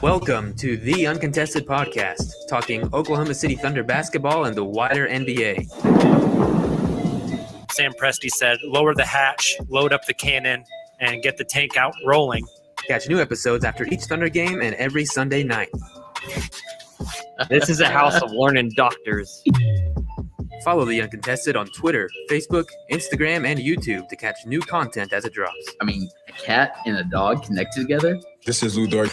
Welcome to the Uncontested podcast, talking Oklahoma City Thunder basketball and the wider NBA. Sam Presti said, lower the hatch, load up the cannon, and get the tank out rolling. Catch new episodes after each Thunder game and every Sunday night. This is a house of learning doctors. Follow the Uncontested on Twitter, Facebook, Instagram, and YouTube to catch new content as it drops. I mean, a cat and a dog connected together? This is Lou Dort.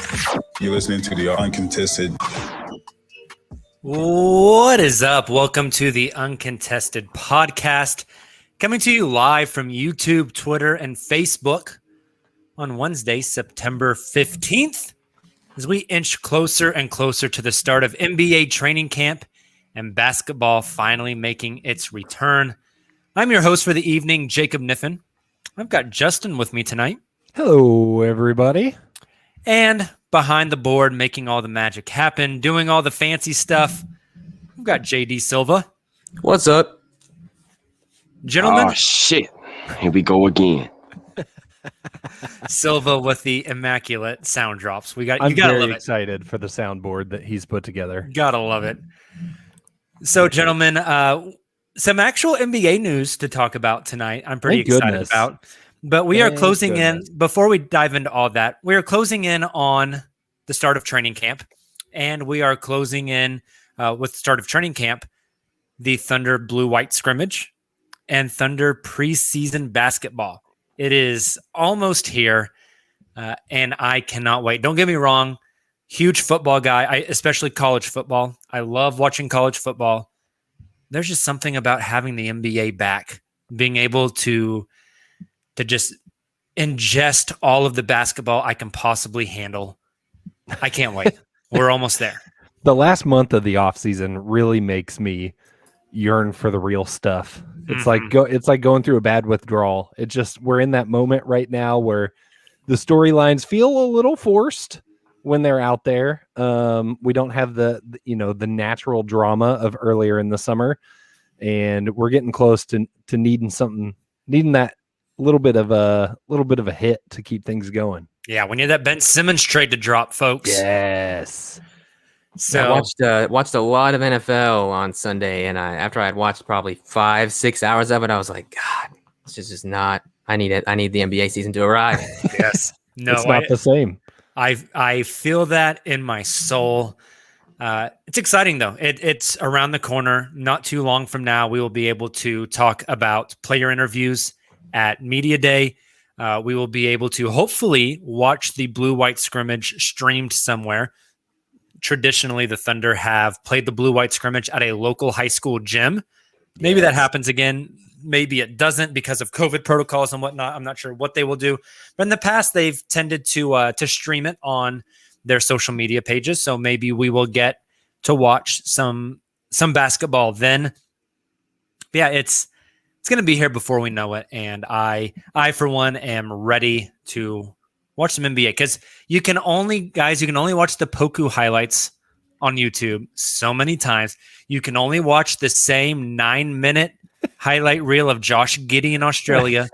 You're listening to the Uncontested. What is up? Welcome to the Uncontested podcast, coming to you live from YouTube, Twitter, and Facebook on Wednesday, September 15th, as we inch closer and closer to the start of NBA training camp and basketball finally making its return. I'm your host for the evening, Jacob Niffen. I've got Justin with me tonight. Hello, everybody. And behind the board, making all the magic happen, doing all the fancy stuff, we've got JD Silva. What's up? Gentlemen. Oh, shit. Here we go again. Silva with the immaculate sound drops. I'm gotta very love it. excited for the soundboard that he's put together. Gotta love it. So, gentlemen, some actual NBA news to talk about tonight. I'm pretty excited about. But we are closing in, before we dive into all that, we are closing in on the start of training camp. And we are closing in with the start of training camp, the Thunder blue-white scrimmage and Thunder preseason basketball. It is almost here, and I cannot wait. Don't get me wrong. Huge football guy, especially college football. I love watching college football. There's just something about having the NBA back, being able to just ingest all of the basketball I can possibly handle. I can't wait. We're almost there. The last month of the offseason really makes me yearn for the real stuff. It's like going through a bad withdrawal. It just, we're in that moment right now where the storylines feel a little forced when they're out there. We don't have the natural drama of earlier in the summer, and we're getting close to needing that little bit of a hit to keep things going. Yeah, we need that Ben Simmons trade to drop, folks. Yes. So I watched a lot of NFL on Sunday, and after I had watched probably 5-6 hours of it, I was like, God, it's just not. I need it. I need the NBA season to arrive. Yes. No, it's not the same. I feel that in my soul. It's exciting, though. It's around the corner. Not too long from now, we will be able to talk about player interviews at Media Day. We will be able to hopefully watch the blue-white scrimmage streamed somewhere. Traditionally, the Thunder have played the blue-white scrimmage at a local high school gym. Maybe that happens again. Maybe it doesn't because of COVID protocols and whatnot. I'm not sure what they will do. But in the past, they've tended to stream it on their social media pages. So maybe we will get to watch some basketball then. But yeah, it's going to be here before we know it. And I for one, am ready to watch some NBA because you can only watch the Poku highlights on YouTube so many times. You can only watch the same 9-minute highlight reel of Josh Giddey in Australia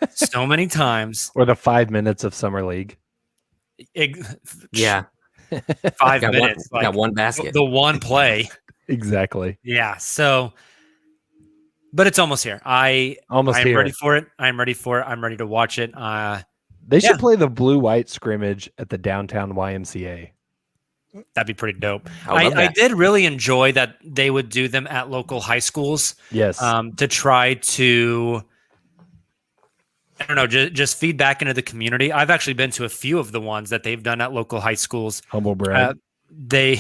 so many times. Or the 5 minutes of Summer League. Yeah. 5 minutes. Got one basket. The one play. Exactly. Yeah. So, but it's almost here. I'm ready for it. I'm ready to watch it. They should play the blue-white scrimmage at the downtown YMCA. That'd be pretty dope. I did really enjoy that they would do them at local high schools. Yes. To try to, I don't know, just feed back into the community. I've actually been to a few of the ones that they've done at local high schools. Humble brag. They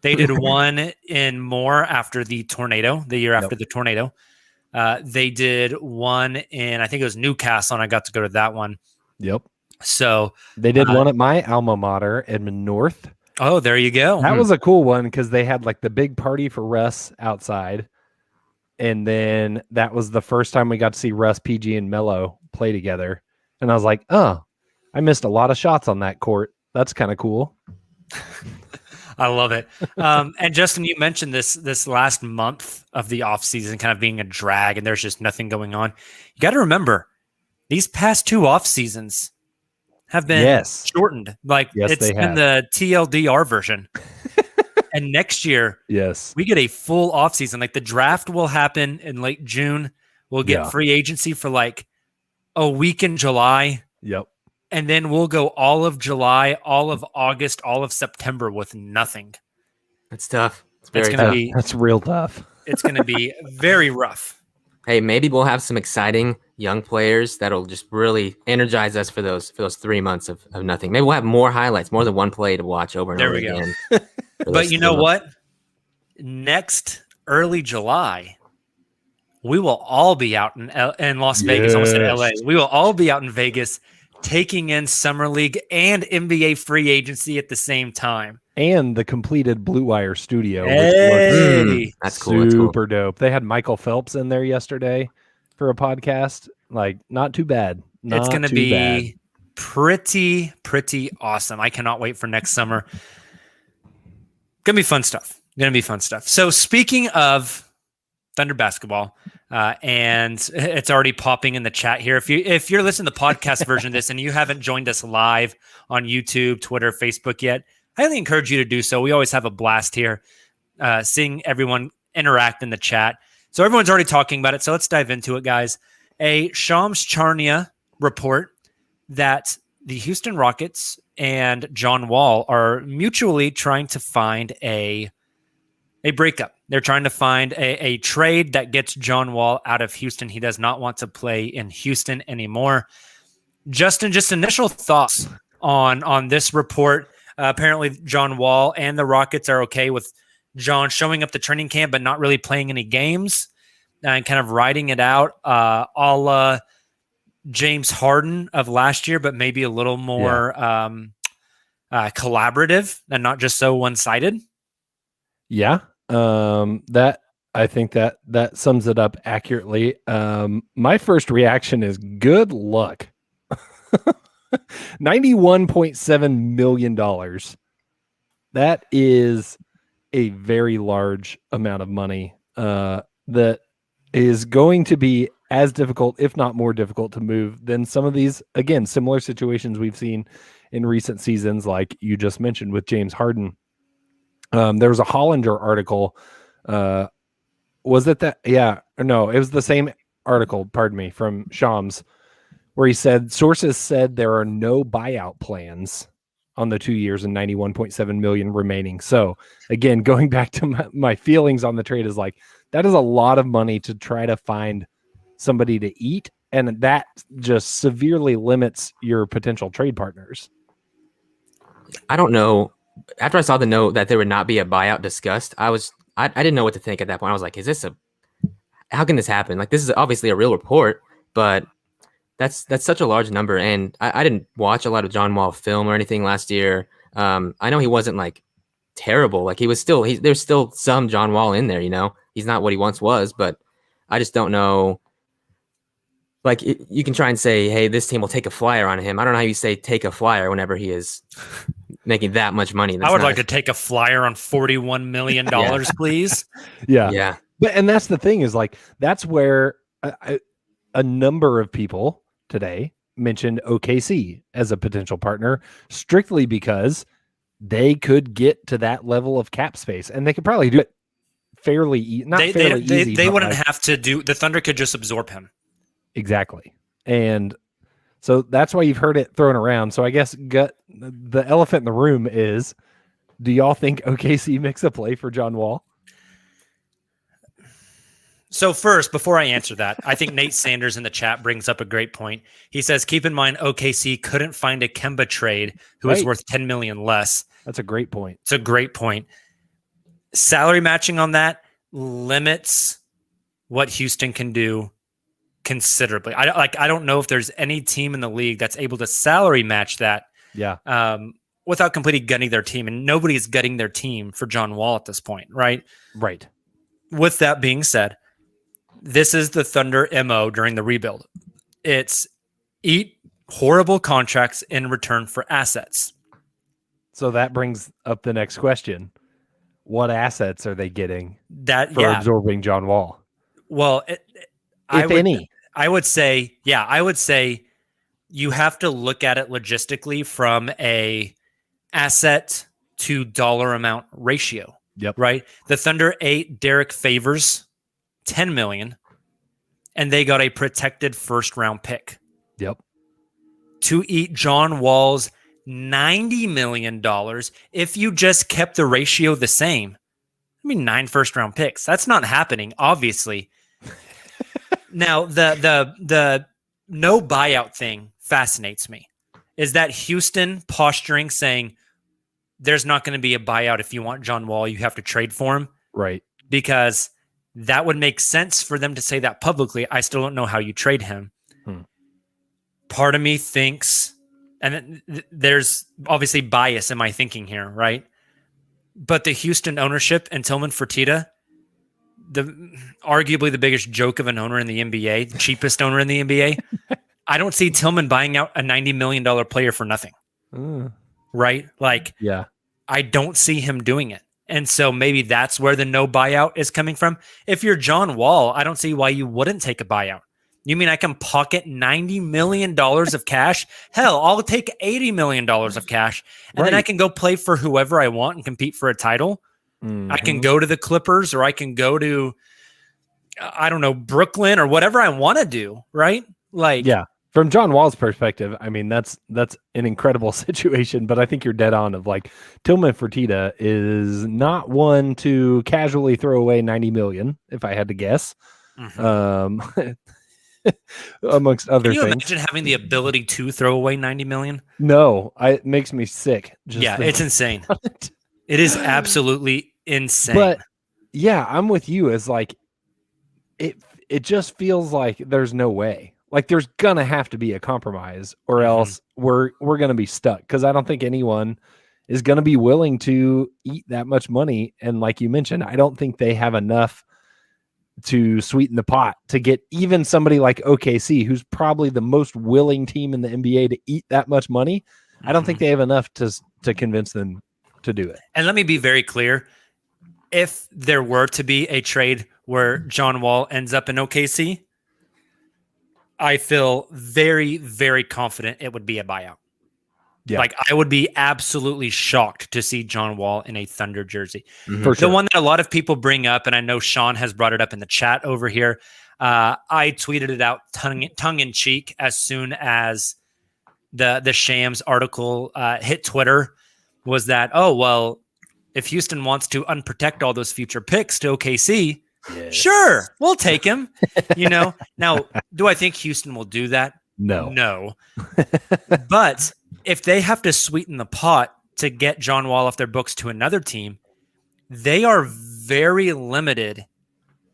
did one in Moore after the tornado, the year after the tornado. They did one in, I think it was Newcastle, and I got to go to that one. Yep. So they did one at my alma mater, Edmond North. Oh, there you go. That was a cool one because they had like the big party for Russ outside. And then that was the first time we got to see Russ, PG, and Mello play together. And I was like, oh, I missed a lot of shots on that court. That's kind of cool. I love it. And Justin, you mentioned this last month of the offseason kind of being a drag and there's just nothing going on. You got to remember, these past 2 off seasons have been shortened. Like it's been the TLDR version. And next year, we get a full off season. Like the draft will happen in late June. We'll get free agency for like a week in July. Yep. And then we'll go all of July, all of August, all of September with nothing. That's tough. That's real tough. It's going to be very rough. Hey, maybe we'll have some exciting young players that'll just really energize us for those 3 months of nothing. Maybe we'll have more highlights, more than one play to watch over and over again. But you know what? Next early July, we will all be out in Las Vegas. I almost said LA. We will all be out in Vegas taking in Summer League and NBA free agency at the same time. And the completed Blue Wire studio. Hey. That's cool. Super dope. They had Michael Phelps in there yesterday for a podcast. Like, not too bad. It's going to be pretty awesome. I cannot wait for next summer. Going to be fun stuff. So speaking of Thunder basketball, and it's already popping in the chat here. If you're listening to the podcast version of this and you haven't joined us live on YouTube, Twitter, Facebook yet, I highly encourage you to do so. We always have a blast here, seeing everyone interact in the chat. So everyone's already talking about it. So let's dive into it, guys. A Shams Charania report that the Houston Rockets and John Wall are mutually trying to find a breakup. They're trying to find a trade that gets John Wall out of Houston. He does not want to play in Houston anymore. Justin, just initial thoughts on this report. Apparently, John Wall and the Rockets are okay with John showing up to training camp but not really playing any games and kind of riding it out a la James Harden of last year, but maybe a little more collaborative and not just so one-sided. Yeah. That I think that sums it up accurately. My first reaction is good luck. $91.7 million. That is a very large amount of money that is going to be as difficult, if not more difficult, to move than some of these, again, similar situations we've seen in recent seasons, like you just mentioned with James Harden. There was a Hollinger article. Was it that? Yeah. No, it was the same article, pardon me, from Shams, where he said sources said there are no buyout plans on the 2 years and 91.7 million remaining. So again, going back to my feelings on the trade is like, that is a lot of money to try to find somebody to eat. And that just severely limits your potential trade partners. I don't know. After I saw the note that there would not be a buyout discussed, I didn't know what to think at that point. I was like, how can this happen? Like, this is obviously a real report, but that's such a large number. And I didn't watch a lot of John Wall film or anything last year. I know he wasn't like terrible. Like there's still some John Wall in there, you know, he's not what he once was, but I just don't know. Like you can try and say, hey, this team will take a flyer on him. I don't know how you say take a flyer whenever he is making that much money. I would like to take a flyer on $41 million, please. Yeah. And that's the thing is like, that's where a number of people today mentioned OKC as a potential partner, strictly because they could get to that level of cap space and they could probably do it fairly easy. They wouldn't have to do, the Thunder could just absorb him. Exactly. And so that's why you've heard it thrown around. So I guess the elephant in the room is, do y'all think OKC makes a play for John Wall? So first, before I answer that, I think Nate Sanders in the chat brings up a great point. He says, keep in mind, OKC couldn't find a Kemba trade who is worth $10 million less. That's a great point. It's a great point. Salary matching on that limits what Houston can do considerably. I don't know if there's any team in the league that's able to salary match that. Yeah. Without completely gutting their team, and nobody's gutting their team for John Wall at this point, right? Right. With that being said, this is the Thunder MO during the rebuild. It's eat horrible contracts in return for assets. So that brings up the next question. What assets are they getting for absorbing John Wall? Well, if any. I would say you have to look at it logistically from a asset to dollar amount ratio. Yep. Right? The Thunder ate Derek Favors $10 million, and they got a protected first round pick. Yep. To eat John Wall's $90 million, if you just kept the ratio the same, 9 first round picks. That's not happening, obviously. Now, the no buyout thing fascinates me. Is that Houston posturing saying there's not going to be a buyout if you want John Wall, you have to trade for him? Right. Because that would make sense for them to say that publicly. I still don't know how you trade him. Part of me thinks, and there's obviously bias in my thinking here, right? But the Houston ownership and Tillman Fertitta, arguably the biggest joke of an owner in the NBA, the cheapest owner in the NBA, I don't see Tillman buying out a $90 million player for nothing. Right? Like, yeah, I don't see him doing it. And so maybe that's where the no buyout is coming from. If you're John Wall, I don't see why you wouldn't take a buyout. You mean I can pocket $90 million of cash? Hell, I'll take $80 million of cash, and then I can go play for whoever I want and compete for a title. I can go to the Clippers, or I can go to, I don't know, Brooklyn, or whatever I want to do, right? Like, yeah. From John Wall's perspective, I mean, that's an incredible situation, but I think you're dead on of like Tillman Fertitta is not one to casually throw away 90 million, if I had to guess. Amongst other things. Can you imagine having the ability to throw away 90 million? No, it makes me sick. It's insane. It is absolutely insane. But yeah, I'm with you. As like, it just feels like there's no way. Like there's gonna have to be a compromise, or else we're gonna be stuck. Because I don't think anyone is gonna be willing to eat that much money. And like you mentioned, I don't think they have enough to sweeten the pot to get even somebody like OKC, who's probably the most willing team in the NBA to eat that much money. I don't think they have enough to convince them to do it. And let me be very clear. If there were to be a trade where John Wall ends up in OKC, I feel very, very confident it would be a buyout. Yeah. Like, I would be absolutely shocked to see John Wall in a Thunder jersey. For sure. The one that a lot of people bring up, and I know Sean has brought it up in the chat over here. I tweeted it out tongue in cheek as soon as the Shams article hit Twitter, was that, oh, well, if Houston wants to unprotect all those future picks to OKC, sure, we'll take him. Now, do I think Houston will do that? No. But if they have to sweeten the pot to get John Wall off their books to another team, they are very limited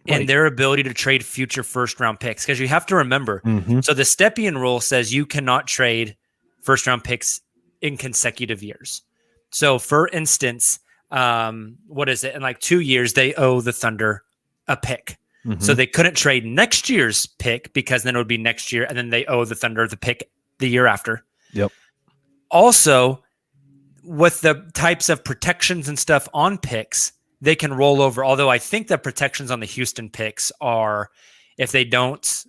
in their ability to trade future first-round picks. Because you have to remember, so the Stepien rule says you cannot trade first-round picks in consecutive years. So, for instance, what is it? In like 2 years, they owe the Thunder a pick. So they couldn't trade next year's pick, because then it would be next year, and then they owe the Thunder the pick the year after. Yep. Also, with the types of protections and stuff on picks, they can roll over. Although I think the protections on the Houston picks are, if they don't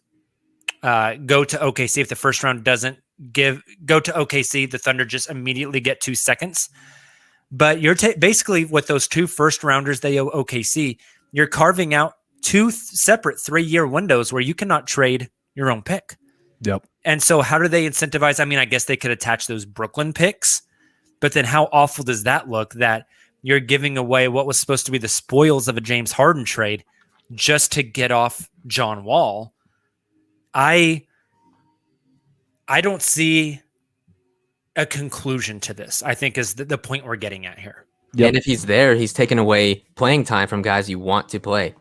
go to OKC, if the first round doesn't go to OKC, the Thunder just immediately get 2 seconds. But you're basically, with those 2 first rounders they owe OKC, you're carving out 2 separate 3-year windows where you cannot trade your own pick. Yep. And so how do they incentivize? I mean, I guess they could attach those Brooklyn picks, but then how awful does that look, that you're giving away what was supposed to be the spoils of a James Harden trade just to get off John Wall? I don't see a conclusion to this, I think, is the point we're getting at here. Yep. And if he's there, he's taking away playing time from guys you want to play.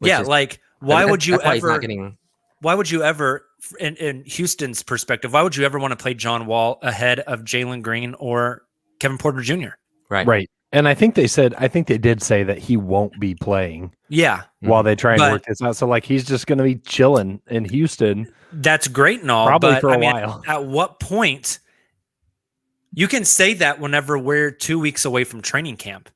Yeah, like Why would you That's why he's not ever? getting. Why would you ever, in Houston's perspective, why would you ever want to play John Wall ahead of Jalen Green or Kevin Porter Jr.? Right. And I think they did say that he won't be playing Yeah, while they try and But- work this out. So like he's just going to be chilling in Houston that's great and all. probably but for a I mean, while. at what point? You can say that whenever we're 2 weeks away from training camp.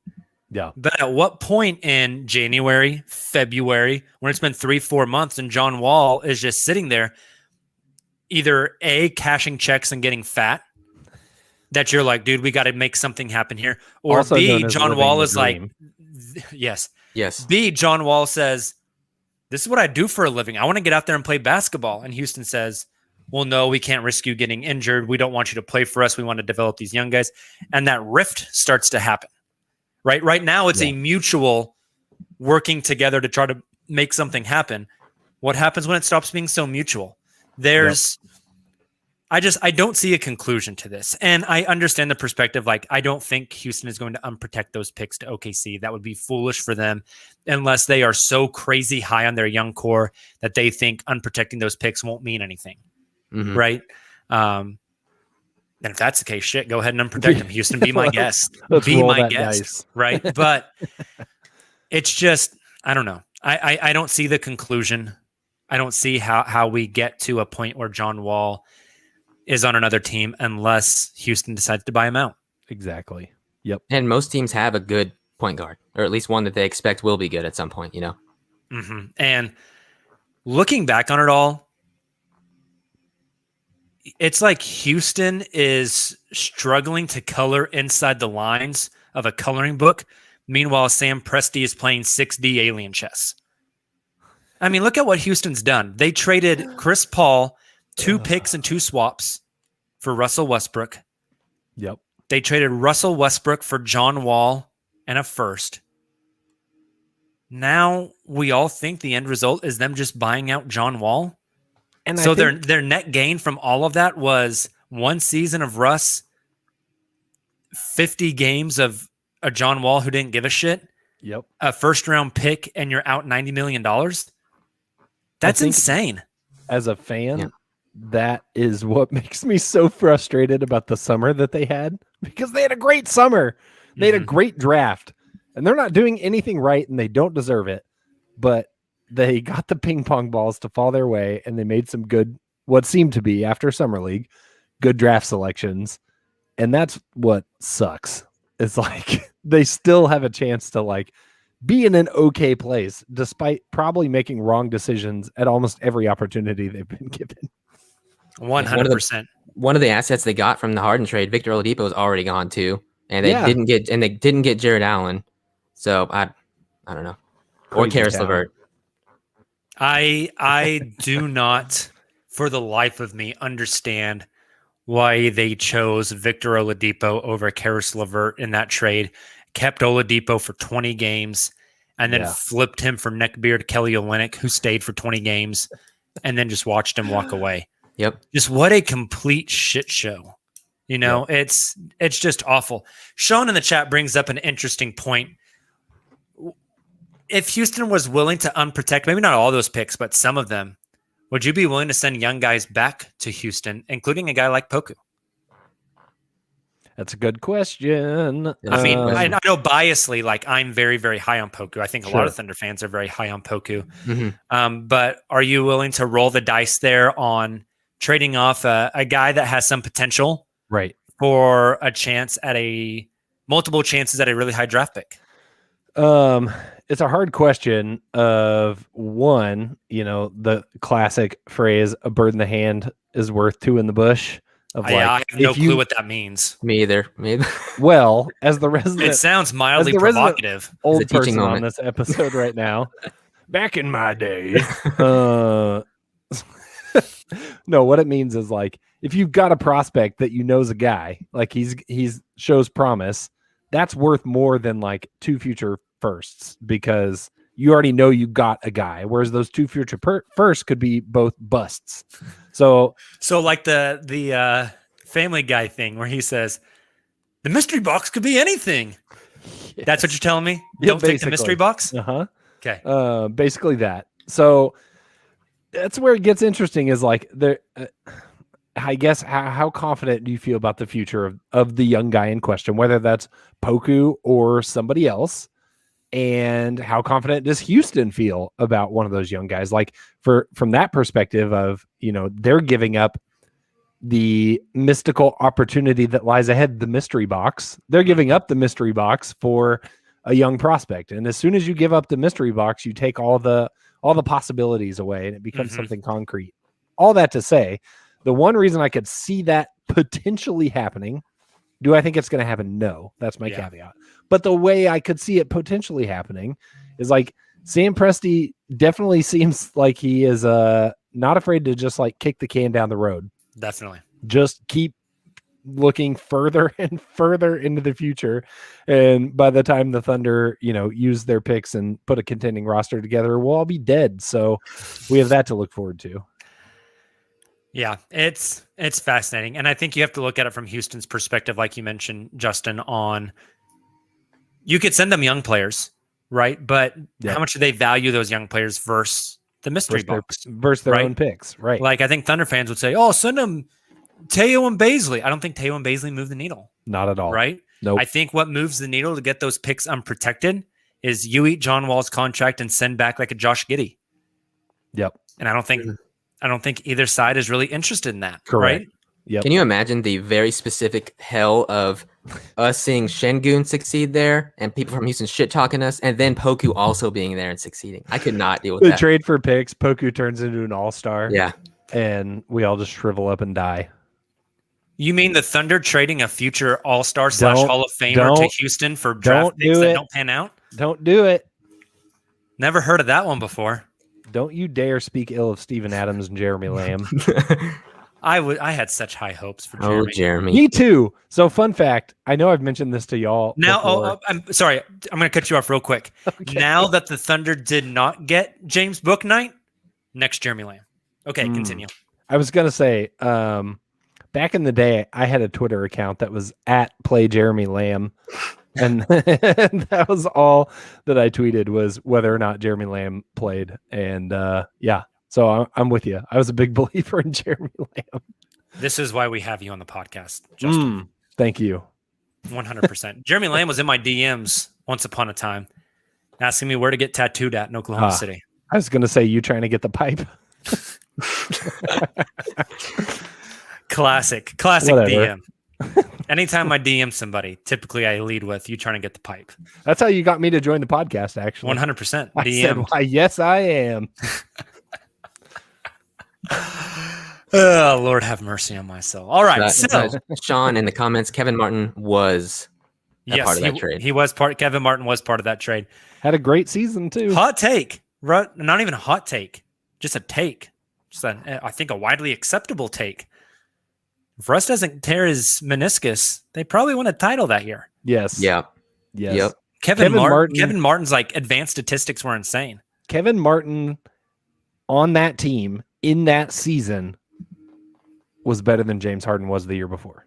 Yeah. But at what point in January, February, when it's been 3-4 months and John Wall is just sitting there, either A, cashing checks and getting fat, that you're like, dude, we got to make something happen here. Or Also B, known as John living Wall the is like, dream. yes. Yes. B, John Wall says, this is what I do for a living. I want to get out there and play basketball. And Houston says, well, no, we can't risk you getting injured. We don't want you to play for us. We want to develop these young guys. And that rift starts to happen. Right now, it's a mutual working together to try to make something happen. What happens when it stops being so mutual? I don't see a conclusion to this. And I understand the perspective. Like, I don't think Houston is going to unprotect those picks to OKC. That would be foolish for them unless they are so crazy high on their young core that they think unprotecting those picks won't mean anything. Mhm. Right. And if that's the case, shit, go ahead and unprotect them. Houston, be my guest. Let's Be roll my that guest. dice. Right. But it's just, I don't know. I don't see the conclusion. I don't see how we get to a point where John Wall is on another team unless Houston decides to buy him out. Exactly. Yep. And most teams have a good point guard, or at least one that they expect will be good at some point, you know? Mm-hmm. And looking back on it all, it's like Houston is struggling to color inside the lines of a coloring book. Meanwhile, Sam Presti is playing 6D alien chess. I mean, look at what Houston's done. They traded Chris Paul, 2 picks and 2 swaps for Russell Westbrook. Yep. They traded Russell Westbrook for John Wall and a first. Now we all think the end result is them just buying out John Wall. And So I think, their net gain from all of that was 1 season of Russ, 50 games of a John Wall who didn't give a shit, yep. a first round pick, and you're out $90 million. That's think- insane. As a fan, Yeah. that is what makes me so frustrated about the summer that they had, because they had a great summer. They had a Mhm. great draft, and they're not doing anything right, and they don't deserve it. But they got the ping pong balls to fall their way, and they made some good, what seemed to be after summer league, good draft selections. And that's what sucks. It's like they still have a chance to like be in an okay place, despite probably making wrong decisions at almost every opportunity they've been given. 100%. One of the assets they got from the Harden trade, Victor Oladipo, is already gone too, and they Yeah. didn't get Jared Allen. So I don't know, or Crazy Karis town. LeVert. I do not, for the life of me, understand why they chose Victor Oladipo over Karis LeVert in that trade, kept Oladipo for 20 games, and then Yeah. flipped him for neckbeard Kelly Olynyk, who stayed for 20 games, and then just watched him walk away. Yep. Just what a complete shit show. You know, it's just awful. Sean in the chat brings up an interesting point. If Houston was willing to unprotect, maybe not all those picks, but some of them, would you be willing to send young guys back to Houston, including a guy like Poku? That's a good question. I mean, Um, I know biasly, like I'm very, very high on Poku. I think a lot Sure. of Thunder fans are very high on Poku. Mhm. But are you willing to roll the dice there on trading off a guy that has some potential right. for a chance at multiple chances at a really high draft pick? It's a hard question of one, the classic phrase, a bird in the hand is worth 2 in the bush. I have no clue what that means. Me either. Well, as the resident It sounds mildly the resident- provocative. old It's a teaching person on moment. this episode right now, back in my day, no, what it means is like, if you've got a prospect that is a guy, like he's shows promise, that's worth more than like 2 future firsts, because you already know you got a guy, whereas those 2 future firsts could be both busts. So like the Family Guy thing where he says, the mystery box could be anything. That's what you're telling me? Yeah, Don't take the basically. mystery box? uh-huh Okay. basically that. So that's where it gets interesting. Is like there. I guess how confident do you feel about the future of the young guy in question, whether that's Poku or somebody else? And how confident does Houston feel about one of those young guys? Like from that perspective of, they're giving up the mystical opportunity that lies ahead, the mystery box. They're giving up the mystery box for a young prospect. And as soon as you give up the mystery box, you take all the possibilities away and it becomes something concrete. All that to say, the one reason I could see that potentially happening, do I think it's going to happen? No, that's my caveat. But the way I could see it potentially happening is like Sam Presti definitely seems like he is not afraid to just like kick the can down the road. Definitely. Just keep looking further and further into the future. And by the time the Thunder, use their picks and put a contending roster together, we'll all be dead. So we have that to look forward to. Yeah, it's fascinating. And I think you have to look at it from Houston's perspective, like you mentioned, Justin, on you could send them young players, right? But how much do they value those young players versus the mystery box? Versus their own picks, right? Like I think Thunder fans would say, oh, send them Teo and Baisley. I don't think Teo and Baisley move the needle. Not at all. Right? Nope. I think what moves the needle to get those picks unprotected is you eat John Wall's contract and send back like a Josh Giddey. Yep. And I don't think either side is really interested in that. Correct. Right? Yep. Can you imagine the very specific hell of us seeing Şengün succeed there and people from Houston shit talking us and then Poku also being there and succeeding? I could not deal with the that. trade for picks, Poku turns into an all-star. Yeah. And we all just shrivel up and die. You mean the Thunder trading a future all-star / Hall of Famer to Houston for draft picks that don't pan out? Don't do it. Never heard of that one before. Don't you dare speak ill of Steven Adams and Jeremy Lamb. I had such high hopes for Jeremy. Oh, Jeremy. Me too. So fun fact, I know I've mentioned this to y'all now. I'm sorry. I'm going to cut you off real quick. Okay. Now that the Thunder did not get James Bouknight, next Jeremy Lamb. Okay, continue. I was going to say, back in the day, I had a Twitter account that was @PlayJeremyLamb. And that was all that I tweeted was whether or not Jeremy Lamb played. And so I'm with you. I was a big believer in Jeremy Lamb. This is why we have you on the podcast, Justin. Thank you. 100%. Jeremy Lamb was in my DMs once upon a time, asking me where to get tattooed at in Oklahoma City. I was going to say, you trying to get the pipe? Classic Whatever. DM. Anytime I DM somebody, typically I lead with you trying to get the pipe. That's how you got me to join the podcast, actually. 100%. I said, why, yes, I am. Oh, Lord have mercy on my soul. All right. So Sean in the comments, Kevin Martin was part of that trade. He was Kevin Martin was part of that trade. Had a great season too. Hot take. Not even a hot take. Just a take. I think a widely acceptable take. If Russ doesn't tear his meniscus, they probably win a title that year. Yes. Yeah. Yes. Yep. Kevin Martin's like advanced statistics were insane. Kevin Martin on that team in that season was better than James Harden was the year before.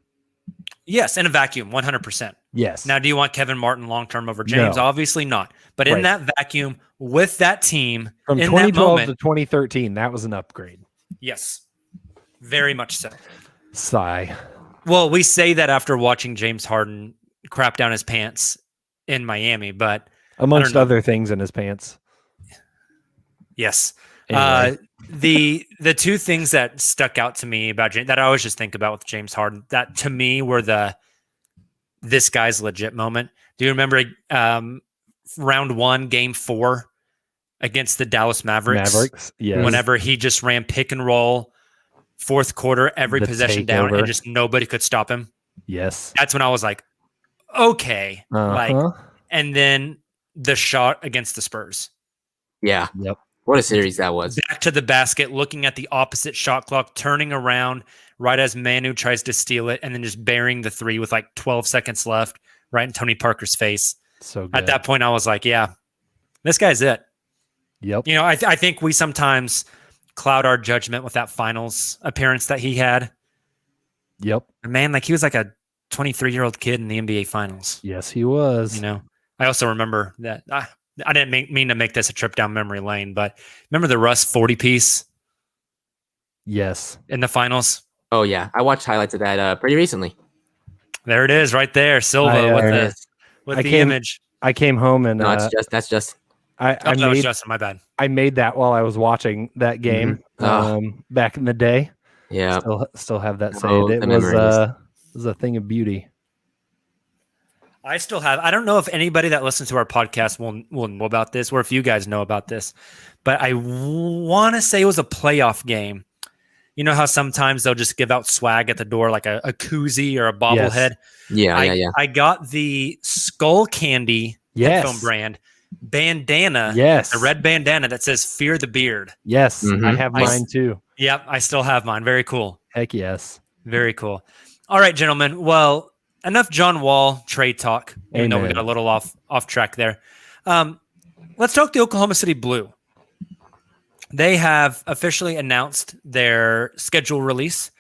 Yes, in a vacuum, 100%. Yes. Now, do you want Kevin Martin long-term over James? No. Obviously not. But in that vacuum, with that team, from in 2012 that moment, to 2013, that was an upgrade. Yes, very much so. Sigh. Well, we say that after watching James Harden crap down his pants in Miami, but amongst other things in his pants. Yes. Anyway. The two things that stuck out to me about that I always just think about with James Harden, that to me were this guy's legit moment. Do you remember round 1, game 4 against the Dallas Mavericks? Yes. Whenever he just ran pick and roll, fourth quarter, every possession down, and just nobody could stop him. Yes. That's when I was like, okay. And then the shot against the Spurs. Yeah. Yep. What a series that was. Back to the basket, looking at the opposite shot clock, turning around right as Manu tries to steal it, and then just burying the 3 with like 12 seconds left right in Tony Parker's face. So good. At that point, I was like, yeah, this guy's it. Yep. You know, I think we sometimes cloud our judgment with that finals appearance that he had. Yep. Man, like he was like a 23-year-old kid in the NBA finals. Yes, he was. You know, I also remember that I didn't mean to make this a trip down memory lane, but remember the Russ 40 piece Yes. in the finals? Oh yeah, I watched highlights of that pretty recently. There it is, right there, Silva There it is. with I the came- image. I came home and No, that's just. I That was made Justin. My bad. I made that while I was watching that game back in the day. Yeah. Still have that saved. Oh, It the was memories. a thing of beauty. I still have. I don't know if anybody that listens to our podcast will know about this, or if you guys know about this, but I want to say it was a playoff game. You know how sometimes they'll just give out swag at the door, like a koozie or a bobblehead. Yeah. I got the Skull Candy headphone brand bandana. Yes. The red bandana that says "Fear the Beard." Yes, I Mhm. have mine too. Yep, I still have mine. Very cool. Heck yes. Very cool. All right, gentlemen. Well, enough John Wall trade talk. Even though we Amen. got a little off track there. Let's talk the Oklahoma City Blue. They have officially announced their schedule release.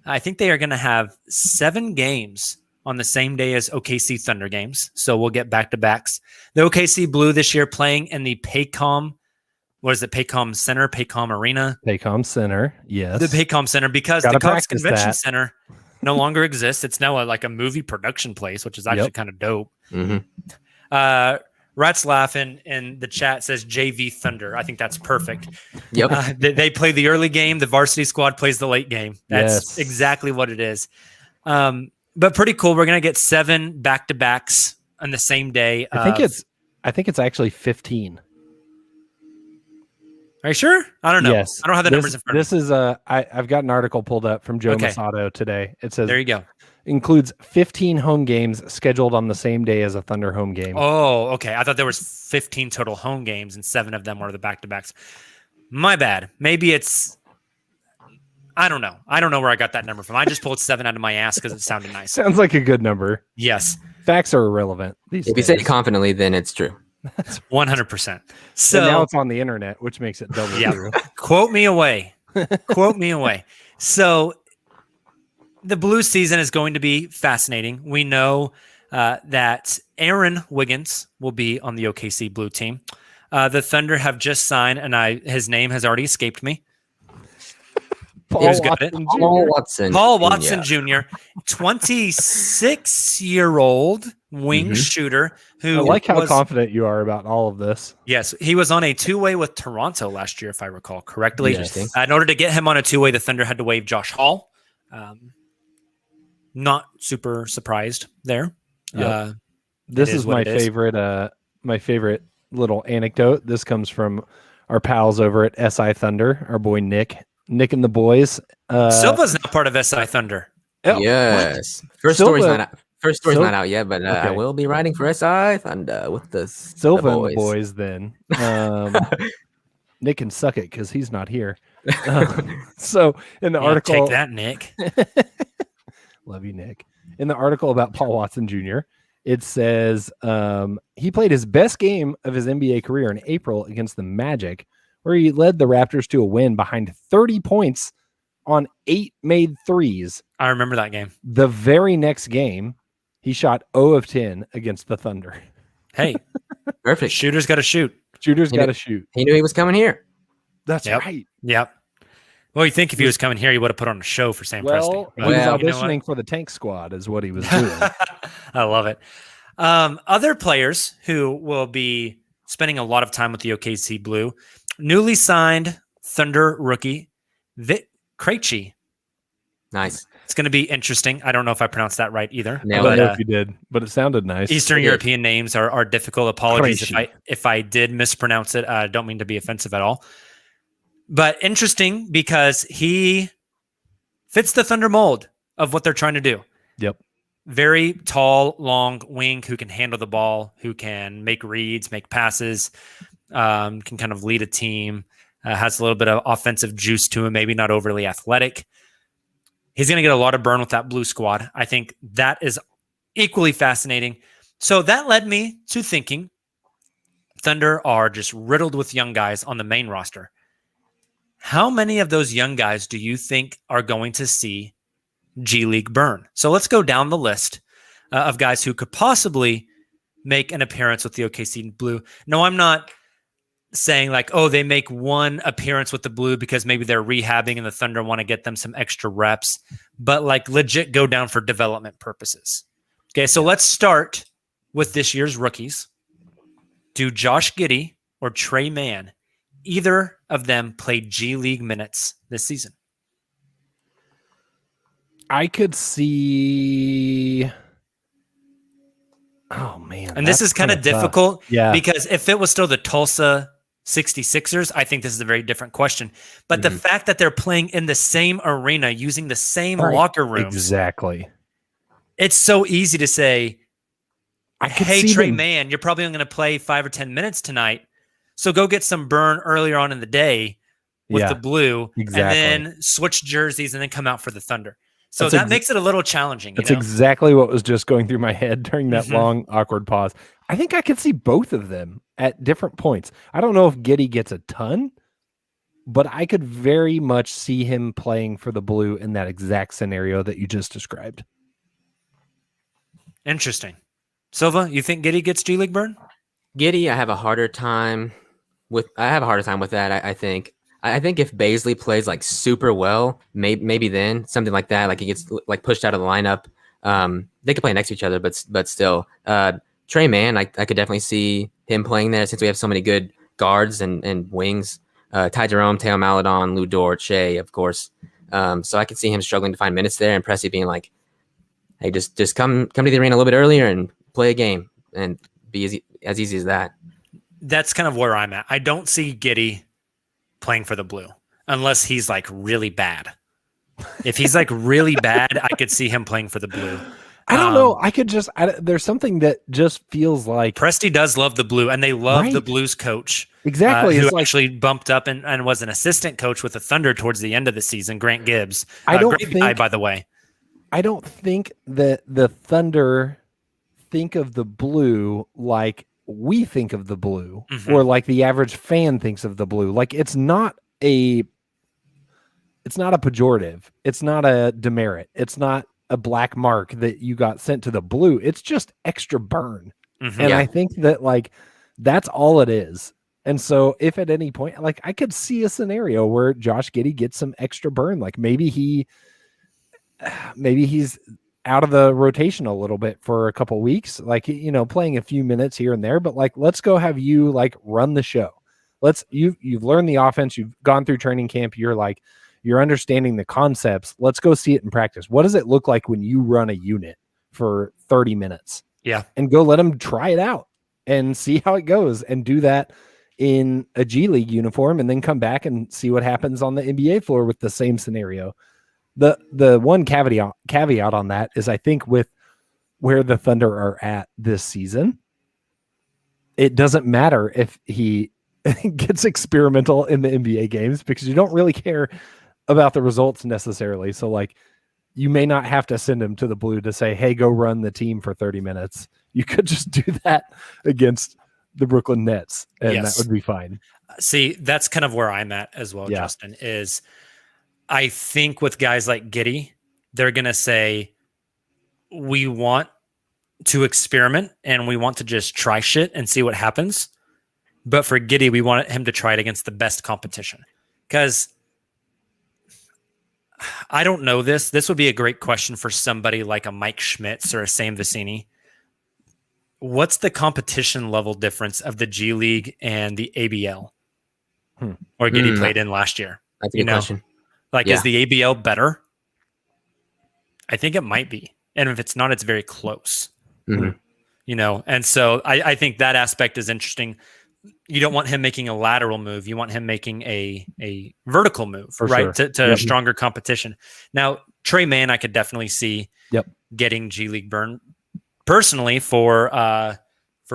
I think they are going to have 7 games on the same day as OKC Thunder games. So we'll get back-to-backs. The OKC Blue this year playing in the Paycom, what is it, Paycom Center, Paycom Arena? Paycom Center, yes. The Paycom Center, because Gotta the Cox practice Convention that. Center no longer exists. It's now like a movie production place, which is actually kind of dope. Mm-hmm. Rats laughing in the chat says JV Thunder. I think that's perfect. Yep. They play the early game. The varsity squad plays the late game. That's Yes. exactly what it is. But pretty cool. We're going to get 7 back-to-backs on the same day. I think it's actually 15. Are you sure? I don't know. Yes. I don't have the numbers in front of me. This is I've got an article pulled up from Joe Okay. Masato today. It says There you go. includes 15 home games scheduled on the same day as a Thunder home game. Oh, okay. I thought there was 15 total home games and 7 of them were the back-to-backs. My bad. Maybe it's I don't know. I don't know where I got that number from. I just pulled 7 out of my ass because it sounded nice. Sounds like a good number. Yes, Facts are irrelevant these If you days. say it confidently, then it's true. 100%. So now So it's on the internet, which makes it double Yeah. true. quote me away. Quote me away. So the Blue season is going to be fascinating. We know that Aaron Wiggins will be on the OKC Blue team. The Thunder have just signed, and his name has already escaped me. Who's got it? Paul Watson. Paul Watson Jr., 26-year-old wing shooter who I like how was, confident you are about all of this. Yes, he was on a 2-way with Toronto last year, if I recall correctly. Interesting. In order to get him on a 2-way, the Thunder had to waive Josh Hall. Not super surprised there. Yep. This is is what my it is. favorite little anecdote. This comes from our pals over at SI Thunder, our boy Nick and the boys. Silva's not part of SI Thunder. Oh, Yes. First Silva- story's not out. First story's Sil- not out yet, but I Okay. will be writing for SI Thunder with the Silva the and the boys then. Nick can suck it because he's not here. So in the Yeah, article, take that, Nick. love you, Nick. In the article about Paul Watson Jr., it says he played his best game of his NBA career in April against the Magic, where he led the Raptors to a win behind 30 points on 8 made threes. I remember that game. The very next game, he shot 0 of 10 against the Thunder. Hey, Perfect. shooters got to shoot. Shooters He got to knew- shoot. He knew he was coming here. That's Yep. right. Yep. Well, you think if he was coming here, he would have put on a show for Sam Well, Presti. he was Well, you know what? auditioning for the Tank Squad is what he was doing. I love it. Other players who will be spending a lot of time with the OKC Blue, newly signed Thunder rookie Vit Krejci. Nice. It's going to be interesting. I don't know if I pronounced that right either. I Nailed don't but, know if you did, but it sounded nice. Eastern It is. European names are difficult. Apologies Krejci. if I did mispronounce it. I don't mean to be offensive at all. But interesting because he fits the Thunder mold of what they're trying to do. Yep. Very tall, long wing who can handle the ball, who can make reads, make passes, can kind of lead a team, has a little bit of offensive juice to him, maybe not overly athletic. He's going to get a lot of burn with that Blue squad. I think that is equally fascinating. So that led me to thinking Thunder are just riddled with young guys on the main roster. How many of those young guys do you think are going to see G League burn? So let's go down the list of guys who could possibly make an appearance with the OKC Blue. No, I'm not saying like, oh, they make one appearance with the Blue because maybe they're rehabbing and the Thunder want to get them some extra reps, but like legit go down for development purposes. Okay, so let's start with this year's rookies. Do Josh Giddey or Trey Mann, either of them play G League minutes this season? I could see. Oh man. And this is kind of difficult yeah. because if it was still the Tulsa 66ers, I think this is a very different question. But the fact that they're playing in the same arena using the same locker rooms. Exactly. It's so easy to say, hey, Trey Mann, you're probably only going to play 5 or 10 minutes tonight. So go get some burn earlier on in the day with the Blue and then switch jerseys and then come out for the Thunder. So that makes it a little challenging. That's exactly what was just going through my head during that long, awkward pause. I think I could see both of them at different points. I don't know if Giddey gets a ton, but I could very much see him playing for the Blue in that exact scenario that you just described. Interesting. Silva, you think Giddey gets G League burn? Giddey, I have a harder time with that. I think. I think if Baisley plays like super well, maybe then something like that, like he gets like pushed out of the lineup. They could play next to each other, but still, Trey Mann, I could definitely see him playing there since we have so many good guards and wings. Ty Jerome, Teo Maladon, Lou Dort, Shea, of course. So I could see him struggling to find minutes there, and Presti being like, "Hey, just come to the arena a little bit earlier and play a game and be as easy as that." That's kind of where I'm at. I don't see Giddey playing for the Blue unless he's like really bad. If he's like really bad, I could see him playing for the Blue. I don't know. There's something that just feels like Presti does love the Blue, and they love the Blues coach. Exactly. Who actually bumped up and was an assistant coach with the Thunder towards the end of the season, Grant Gibbs. Great guy, by the way. I don't think that the Thunder think of the Blue like we think of the Blue, or like the average fan thinks of the Blue. Like it's not a pejorative. It's not a demerit. It's not a black mark that you got sent to the Blue. It's just extra burn. And I think that like that's all it is. And so if at any point, like I could see a scenario where Josh Giddey gets some extra burn, like maybe he's out of the rotation a little bit for a couple weeks, like, playing a few minutes here and there, but like, let's go have you like run the show. You've learned the offense. You've gone through training camp. You're understanding the concepts. Let's go see it in practice. What does it look like when you run a unit for 30 minutes? Yeah. And go let them try it out and see how it goes, and do that in a G League uniform, and then come back and see what happens on the NBA floor with the same scenario. The one caveat on that is I think with where the Thunder are at this season, it doesn't matter if he gets experimental in the NBA games, because you don't really care about the results necessarily. So like, you may not have to send him to the Blue to say, hey, go run the team for 30 minutes. You could just do that against the Brooklyn Nets, and that would be fine. See, that's kind of where I'm at as well, Justin, is I think with guys like Giddey, they're going to say, we want to experiment and we want to just try shit and see what happens. But for Giddey, we want him to try it against the best competition. Because I don't know this. This would be a great question for somebody like a Mike Schmitz or a Sam Vecini. What's the competition level difference of the G League and the ABL? Or Giddey played in last year? That's a good question. Like, is the ABL better? I think it might be. And if it's not, it's very close. And so I think that aspect is interesting. You don't want him making a lateral move. You want him making a vertical move, right? Sure. To stronger competition. Now, Trey Mann, I could definitely see getting G League burn. Personally, for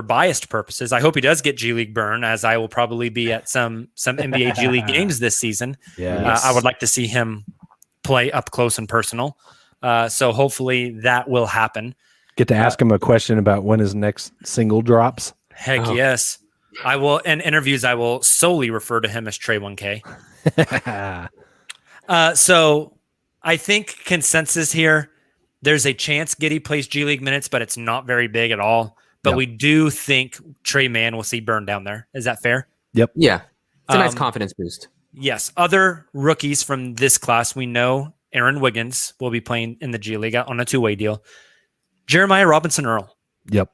biased purposes, I hope he does get G League burn, as I will probably be at some NBA G League games this season. I would like to see him play up close and personal. So hopefully that will happen. Get to ask him a question about when his next single drops. Heck yes. I will. In interviews, I will solely refer to him as Trey 1K. So I think consensus here, there's a chance Giddey plays G League minutes, but it's not very big at all. but Yep. we do think Trey Mann will see burn down there. Is that fair? Yeah. It's a nice Um, confidence boost. Yes. Other rookies from this class, we know Aaron Wiggins will be playing in the G League on a 2-way deal. Jeremiah Robinson Earl. Yep.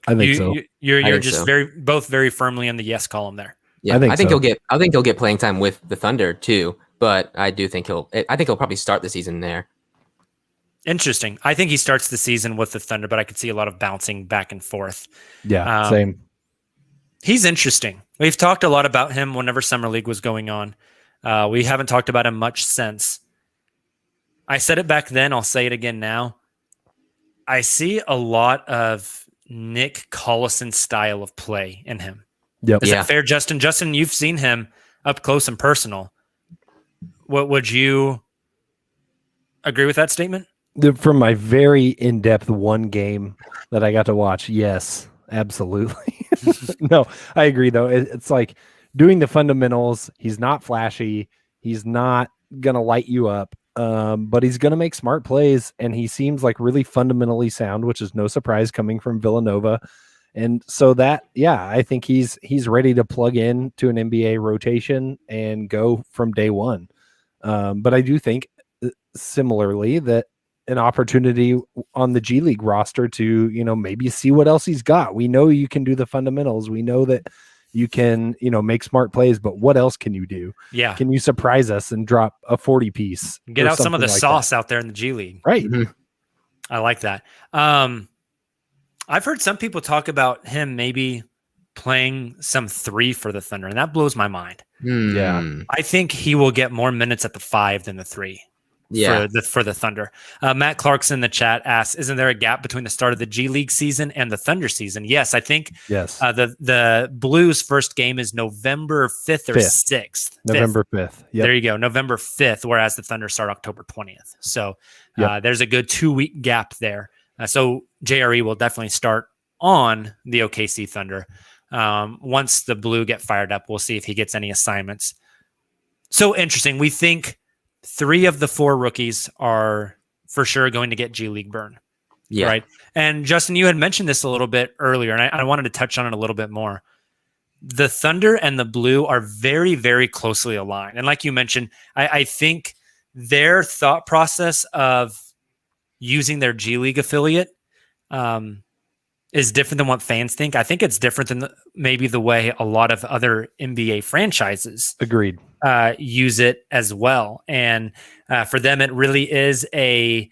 I think so. You're think just so. both very firmly in the yes column there. Yeah, I think so. he'll get playing time with the Thunder too, but I think he'll probably start the season there. Interesting. I think he starts the season with the Thunder, but I could see a lot of bouncing back and forth. Yeah, same. He's interesting. We've talked a lot about him whenever Summer League was going on. We haven't talked about him much since. I said it back then. I'll say it again now. I see a lot of Nick Collison style of play in him. Yep. Is that fair, Justin? Justin, you've seen him up close and personal. What would you agree with that statement? From my very in-depth one game that I got to watch, yes, absolutely. No, I agree though. It's like doing the fundamentals. He's not flashy. He's not gonna light you up, but he's gonna make smart plays, and he seems like really fundamentally sound, which is no surprise coming from Villanova. And so that, yeah, I think he's ready to plug in to an NBA rotation and go from day one. But I do think similarly that an opportunity on the G League roster to, maybe see what else he's got. We know you can do the fundamentals. We know that you can, make smart plays, but what else can you do? Yeah. Can you surprise us and drop a 40 piece? Get out some of the like sauce out there in the G League. Right. Mm-hmm. I like that. I've heard some people talk about him maybe playing some 3 for the Thunder, and that blows my mind. Yeah. I think he will get more minutes at the 5 than the 3. Yeah. For the Thunder. Matt Clarkson in the chat asks, isn't there a gap between the start of the G League season and the Thunder season? Yes, I think the Blues' first game is November 5th or 6th. November 5th. Yep. There you go, November 5th, whereas the Thunder start October 20th. So there's a good 2-week gap there. So JRE will definitely start on the OKC Thunder. Once the Blue get fired up, we'll see if he gets any assignments. So interesting. We think 3 of the 4 rookies are for sure going to get G League burn. Yeah. Right. And Justin, you had mentioned this a little bit earlier, and I wanted to touch on it a little bit more. The Thunder and the Blue are very, very closely aligned. And like you mentioned, I think their thought process of using their G League affiliate is different than what fans think. I think it's different than maybe the way a lot of other NBA franchises agreed use it as well. And for them, it really is a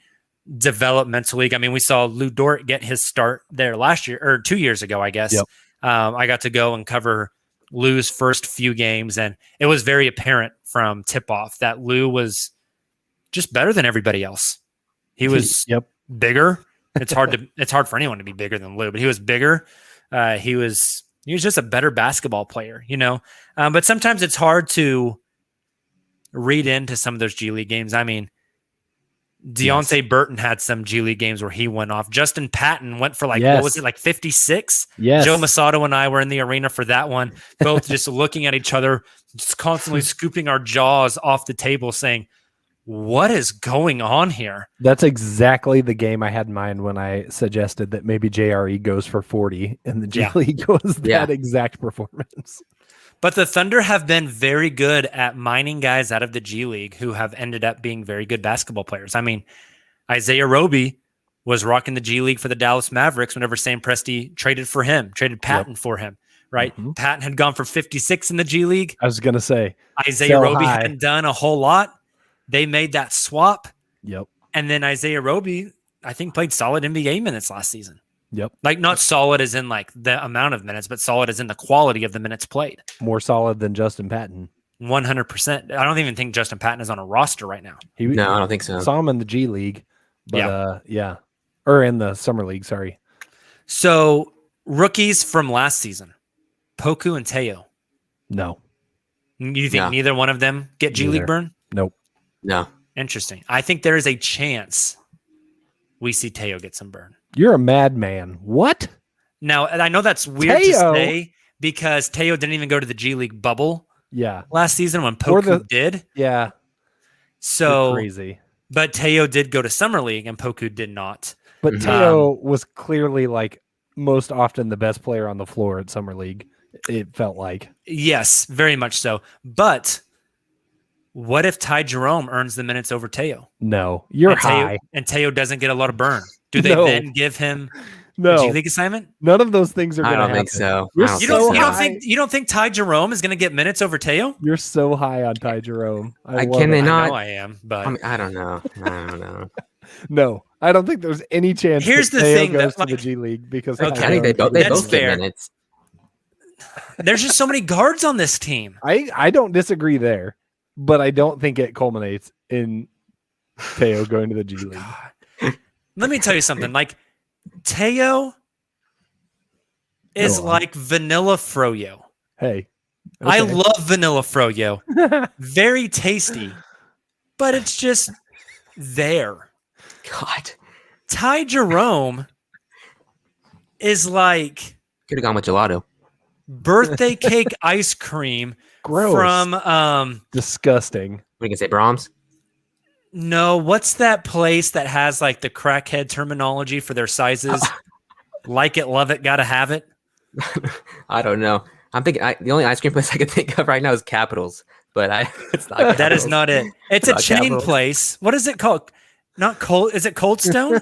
developmental league. I mean, we saw Lou Dort get his start there last year or 2 years ago, I guess. Yep. I got to go and cover Lou's first few games, and it was very apparent from tip-off that Lou was just better than everybody else. He was bigger. It's hard for anyone to be bigger than Lou, but he was bigger. He was just a better basketball player, but sometimes it's hard to read into some of those G League games. I mean, Deontay Burton had some G League games where he went off. Justin Patton went for what was it, 56? Yes. Joe Masato and I were in the arena for that one, both just looking at each other, just constantly scooping our jaws off the table saying, what is going on here? That's exactly the game I had in mind when I suggested that maybe JRE goes for 40 and the G League was that exact performance. But the Thunder have been very good at mining guys out of the G League who have ended up being very good basketball players. I mean, Isaiah Roby was rocking the G League for the Dallas Mavericks whenever Sam Presti traded Patton for him, right? Mm-hmm. Patton had gone for 56 in the G League. I was going to say. Isaiah Roby hadn't done a whole lot. They made that swap. Yep. And then Isaiah Roby, I think, played solid NBA minutes last season. Yep. Like not solid as in like the amount of minutes, but solid as in the quality of the minutes played. More solid than Justin Patton. 100%. I don't even think Justin Patton is on a roster right now. No, I don't think so. Saw him in the G League, but or in the Summer League, sorry. So rookies from last season, Poku and Teo. No. You think neither one of them get G League burn? Nope. No. Interesting. I think there is a chance we see Teo get some burn. You're a madman. What? Now, I know that's weird to say because Teo didn't even go to the G League bubble last season when Poku did. Yeah. So crazy. But Teo did go to Summer League and Poku did not. But Teo was clearly like most often the best player on the floor at Summer League. It felt like. Yes, very much so. But what if Ty Jerome earns the minutes over Teo? No, you're and high. Teo doesn't get a lot of burn. Do they No. then give him a No, G League assignment? none of those things are I going to don't happen. think so. You're I don't You so don't, you don't high. think you don't think Ty Jerome is going to get minutes over Teo? You're so high on Ty Jerome. I love Can they it. not? I know I am, but I mean, I don't know. I don't know. No, I don't think there's any chance. Here's that the Teo thing that, goes to the like- G League because Okay. Ty I think they Jerome both can That's get fair. minutes. there's just so many guards on this team. I don't disagree there, but I don't think it culminates in Teo going to the G League. Let me tell you something. Like Teo is Go on. like vanilla froyo. Hey, I okay. love vanilla froyo. Very tasty, but it's just there. God, Ty Jerome is like could have gone with gelato. birthday cake ice cream Gross. from Disgusting. We can say Brahms. no, what's that place that has like the crackhead terminology for their sizes? Like it, love it, gotta have it. I don't know. I'm thinking the only ice cream place I can think of right now is Capitals, but it's not. That is Capitals. not it. It's a Not chain Capitals. place. What is it called? Not Cold. Is it Cold Stone?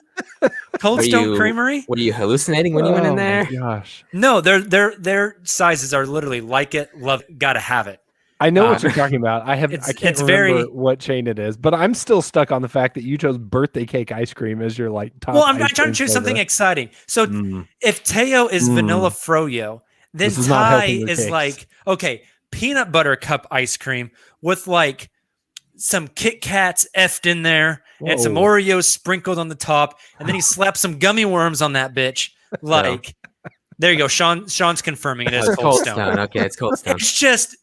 Cold Are Stone you- Creamery? Were you hallucinating when you went Oh in my there? Gosh. No, their sizes are literally like it, love it, gotta have it. I know what you're talking about. I can't it's remember very- what chain it is, but I'm still stuck on the fact that you chose birthday cake ice cream as your like top. Well, I'm ice trying cream to choose something flavor. exciting. So Mm. if Teo is Mm. vanilla froyo, then This is not Ty helping your is case. like, okay, peanut butter cup ice cream with like some Kit Kats effed in there and some Whoa. Oreos sprinkled on the top, and then he slaps some gummy worms on that bitch. Like, there you go. Sean's confirming it is It's Cold Cold Stone. Stone. Okay, it's Cold Stone. It's just,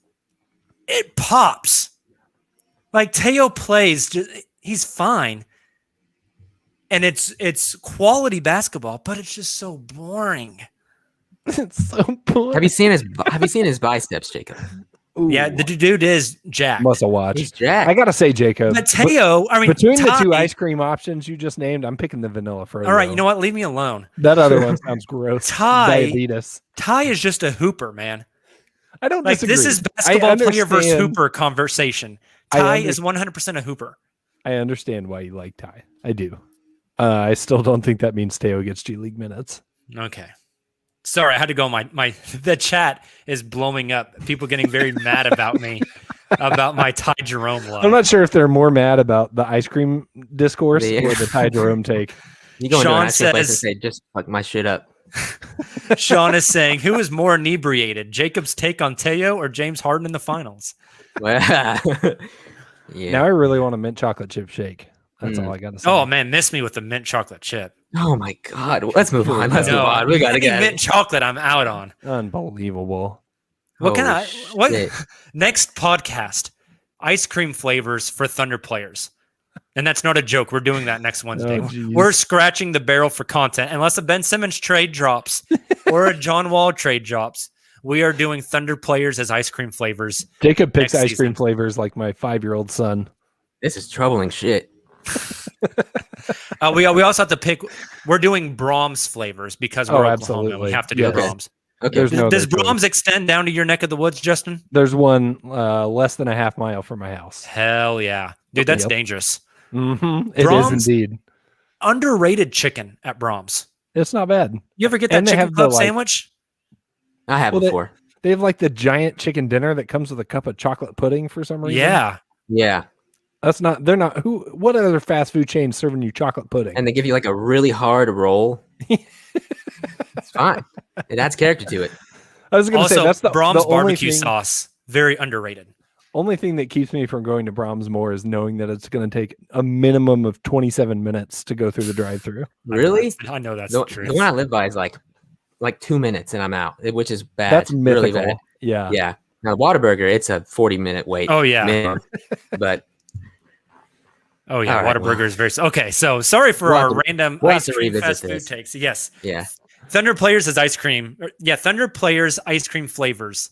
it pops. Like Teo plays, he's fine. And it's quality basketball, but it's just so boring. It's so boring. Have you seen his biceps, Jacob? Ooh. Yeah, the dude is jacked. muscle watch. He's jacked. I gotta say, Jacob. But Teo, I mean, between the two Ty- ice cream options you just named, I'm picking the vanilla froyo. All right, you know what? Leave me alone. That other one sounds gross. Ty- Diabetes. Ty is just a hooper, man. I don't Like disagree. this is I basketball player versus understand- hooper conversation. I Ty under- is 100% a hooper. I understand why you like Ty. I do. I still don't think that means Teo gets G League minutes. Okay. Sorry, I had to go. My the chat is blowing up. People getting very mad about me about my Ty Jerome love. I'm not sure if they're more mad about the ice cream discourse The- or the Ty Jerome take. You go into Sean an ice cream place and says- say, "Just fuck my shit up." Sean is saying, who is more inebriated, Jacob's take on Teo or James Harden in the finals? Well, yeah. Now I really want a mint chocolate chip shake. That's Mm. all I got to say. Oh man, miss me with the mint chocolate chip. Oh my God. Let's move on. Let's move No, on. We gotta any get mint chocolate. I'm out on. Unbelievable. What can Holy I? What shit. next podcast? Ice cream flavors for Thunder players, and that's not a joke. We're doing that next Wednesday. Oh, geez. We're scratching the barrel for content, unless a Ben Simmons trade drops or a John Wall trade drops. We are doing Thunder players as ice cream flavors. Jacob picks Next ice cream season. flavors like my 5-year-old son. This is troubling shit. We also have to pick. We're doing Brahms flavors because we're Oh, Oklahoma. We absolutely. have to do Yes. Brahms. Okay. There's no Does other choice. Brahms extend down to your neck of the woods, Justin? There's one less than a half mile from my house. Hell yeah, dude, that's Yep. dangerous. Mm-hmm. It is Brahms? indeed. Underrated chicken at Brahms. It's not bad. You ever get that And they chicken have the, club like- sandwich? I have Well, before. They have like the giant chicken dinner that comes with a cup of chocolate pudding for some reason. Yeah. Yeah. That's not, they're not, what other fast food chain serving you chocolate pudding? And they give you like a really hard roll. It's fine. It adds character to it. I was going to say, Also, that's the Brahms the only barbecue thing, sauce, very underrated. only thing that keeps me from going to Brahms more is knowing that it's going to take a minimum of 27 minutes to go through the drive-through. Really? I know that's The, the the truth. one I live by is like 2 minutes and I'm out, which is bad. That's really mythical. bad. Yeah. Yeah. Now Whataburger, it's a 40-minute wait. Oh, yeah. minimum. But Oh yeah, All right, Whataburger well. is very okay. So sorry for We'll our have to- random we'll have ice to cream revisit fast food this. takes. Yes, yeah. Thunder Players is ice cream. Yeah, Thunder Players ice cream flavors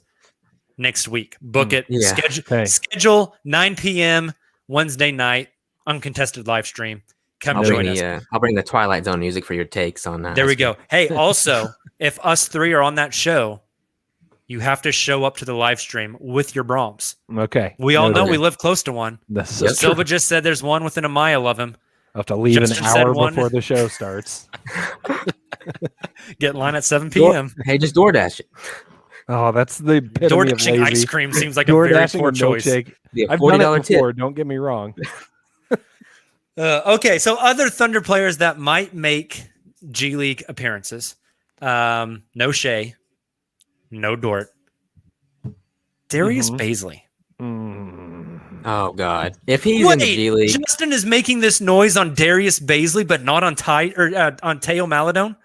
next week. Book it. yeah. Schedule, Okay. schedule 9 p.m. Wednesday night, uncontested live stream. Come I'll join bring us. I'll bring the Twilight Zone music for your takes on that. There we go. Hey, also, if us three are on that show, you have to show up to the live stream with your Brahms. Okay. We all know Noted. we live close to one. This Yep. is true. Silva just said there's one within a mile of him. I have to leave Justin an said hour one. before the show starts. Get in line at 7 p.m. Hey, just DoorDash it. Oh, that's the epitome of DoorDashing lazy. ice cream seems like a very DoorDashing poor a choice. milkshake. Be a I've done $40 it before. tip. Don't get me wrong. Okay, so other Thunder players that might make G League appearances. No Shea, no Dort. Darius Mhm. Baisley. Oh God! If he's in the G League, Justin is making this noise on Darius Baisley, but not on on Teo Maladone.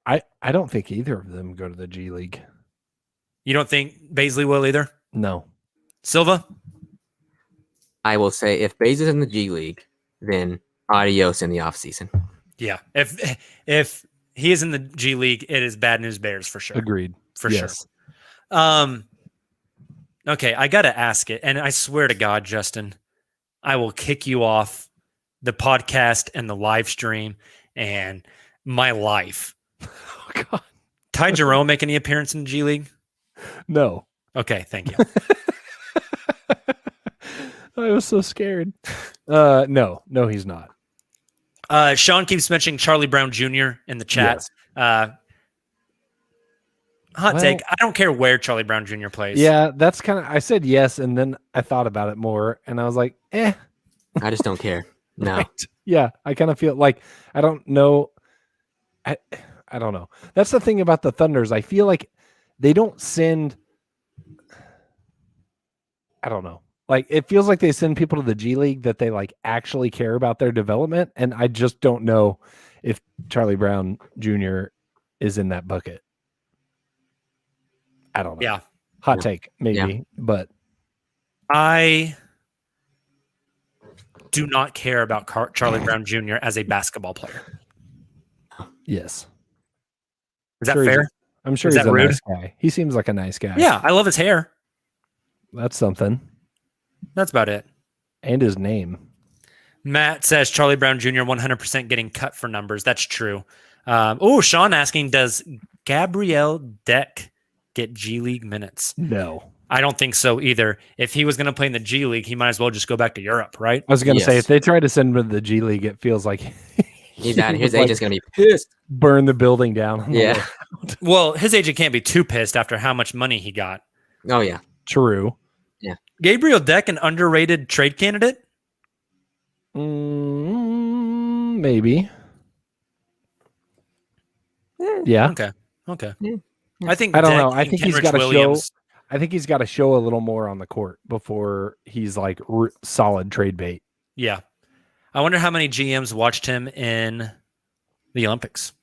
I don't think either of them go to the G League. You don't think Baisley will either? No. Silva? I will say if Baze is in the G League, then adios in the offseason. Yeah. If he is in the G League, it is bad news Bears for sure. Agreed. For Yes. sure. Okay, I gotta ask it, and I swear to God, Justin, I will kick you off the podcast and the live stream and my life. Oh, God. Ty Jerome make any appearance in the G League? No. Okay, thank you. I was so scared. No, he's not. Sean keeps mentioning Charlie Brown Jr. in the chat. Hot take. I don't care where Charlie Brown Jr. plays. Yeah, that's kind of. I said yes, and then I thought about it more, and I was like, eh. I just don't care. No. Right. Yeah, I kind of feel like I don't know. I don't know. That's the thing about the Thunders. I feel like they don't send. I don't know. Like it feels like they send people to the G League that they like actually care about their development, and I just don't know if Charlie Brown Jr. is in that bucket. I don't know. Yeah. Hot take, maybe, but I do not care about Charlie Brown Jr. as a basketball player. yes. Is that Sure fair? I'm sure Is he's that a rude? nice guy. He seems like a nice guy. Yeah, I love his hair. That's something. That's about it. And his name. Matt says Charlie Brown Jr. 100% getting cut for numbers. That's true. Sean asking, does Gabriel Deck get G League minutes? No. I don't think so either. If he was going to play in the G League, he might as well just go back to Europe, right? I was going to say, Yes. if they try to send him to the G League, it feels like He's out. His would, agent's gonna be pissed. burn the building down. on the Yeah. way. Well, his agent can't be too pissed after how much money he got. Oh yeah. True. Gabriel Deck, an underrated trade candidate? Maybe. Yeah. Okay. Yeah. I think I don't Deck know. I and think he's Kenrich got to show. Williams- I think he's got to show a little more on the court before he's like solid trade bait. Yeah. I wonder how many GMs watched him in the Olympics.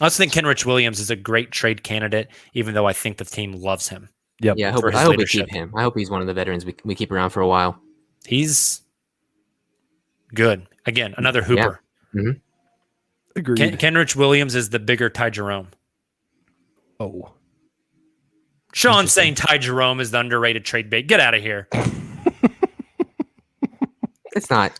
I also think Kenrich Williams is a great trade candidate, even though I think the team loves him. Yep. Yeah. For his I hope we leadership. keep him. I hope he's one of the veterans we keep around for a while. He's good. Again, another hooper. Agreed. Kenrich Williams is the bigger Ty Jerome. Oh. Sean's saying Ty Jerome is the underrated trade bait. Get out of here. It's not.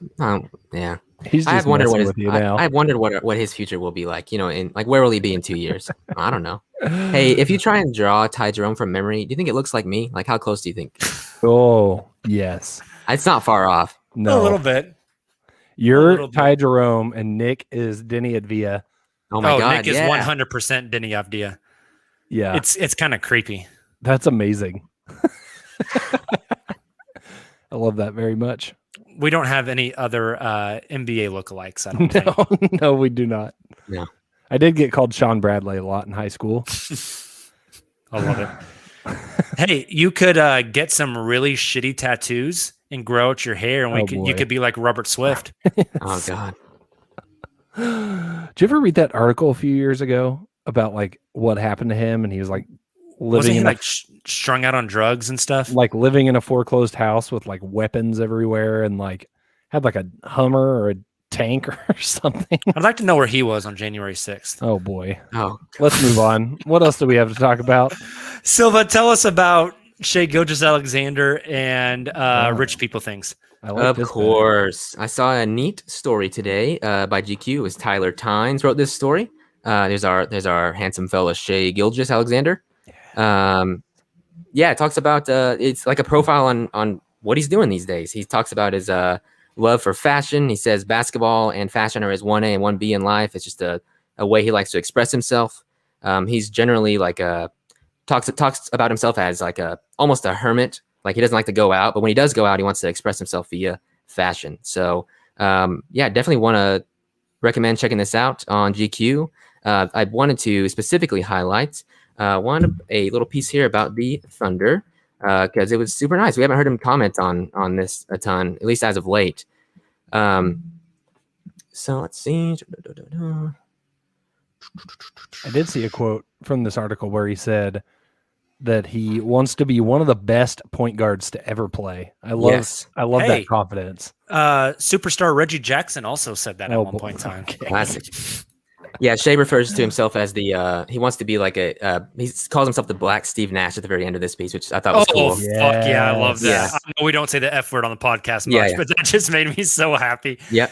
Yeah. He's just I have wondered what messing his. with you now. I've wondered what his future will be like. You know, in like where will he be in 2 years? I don't know. Hey, if you try and draw Ty Jerome from memory, do you think it looks like me? Like how close do you think? Oh, yes. It's not far off. No. A little bit. You're little bit. Ty Jerome and Nick is Denny Advia. Oh my god. Nick is yeah. 100% Denny Avdia. Yeah. It's kind of creepy. That's amazing. I love that very much. We don't have any other NBA lookalikes, I don't think. No, no, we do not. No. I did get called Sean Bradley a lot in high school. I love it. Hey, you could get some really shitty tattoos and grow out your hair, and you boy. could be like Robert Swift. Oh god. Did you ever read that article a few years ago about like what happened to him? And he was like Wasn't living he in like strung out on drugs and stuff? like living in a foreclosed house with like weapons everywhere and like had like a Hummer or a tank or something. I'd like to know where he was on January 6th. Oh boy. Oh. Let's move on. What else do we have to talk about? Silva, tell us about Shea Gilgeous-Alexander and rich people things. I like Of this better. course. I saw a neat story today by GQ. It was Tyler Tynes wrote this story. There's our handsome fella, Shea Gilgis Alexander. It talks about it's like a profile on what he's doing these days. He talks about his love for fashion. He says basketball and fashion are his 1A and 1B in life. It's just a way he likes to express himself. He's generally like talks about himself as like almost a hermit. Like he doesn't like to go out, but when he does go out, he wants to express himself via fashion. So definitely want to recommend checking this out on GQ. I wanted to specifically highlight a little piece here about the Thunder because it was super nice. We haven't heard him comment on this a ton, at least as of late. So let's see. I did see a quote from this article where he said that he wants to be one of the best point guards to ever play. I love Hey. that confidence. Superstar Reggie Jackson also said that at Oh, one boy. point in time. Classic. Yeah, Shea refers to himself as the he wants to be like he calls himself the Black Steve Nash at the very end of this piece, which I thought was cool. Fuck yeah, I love that. Yes. I know we don't say the F word on the podcast Yeah, much, yeah. but that just made me so happy. Yep.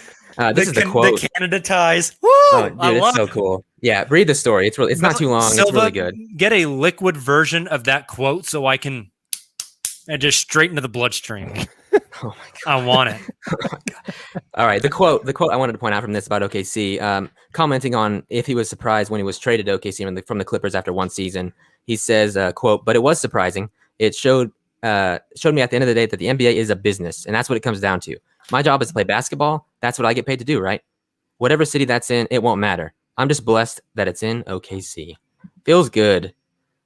This is the quote. The Canada ties. Woo! Oh, dude, it's so cool. Yeah, read the story. It's not too long. Silva, it's really good. Get a liquid version of that quote so I can just straight into the bloodstream. Oh my god. I want it. Oh my god. All right, the quote I wanted to point out from this about OKC, commenting on if he was surprised when he was traded to OKC from the Clippers after one season. He says, quote, "But it was surprising. It showed me at the end of the day that the NBA is a business, and that's what it comes down to. My job is to play basketball. That's what I get paid to do, right? Whatever city that's in, it won't matter. I'm just blessed that it's in OKC. Feels good.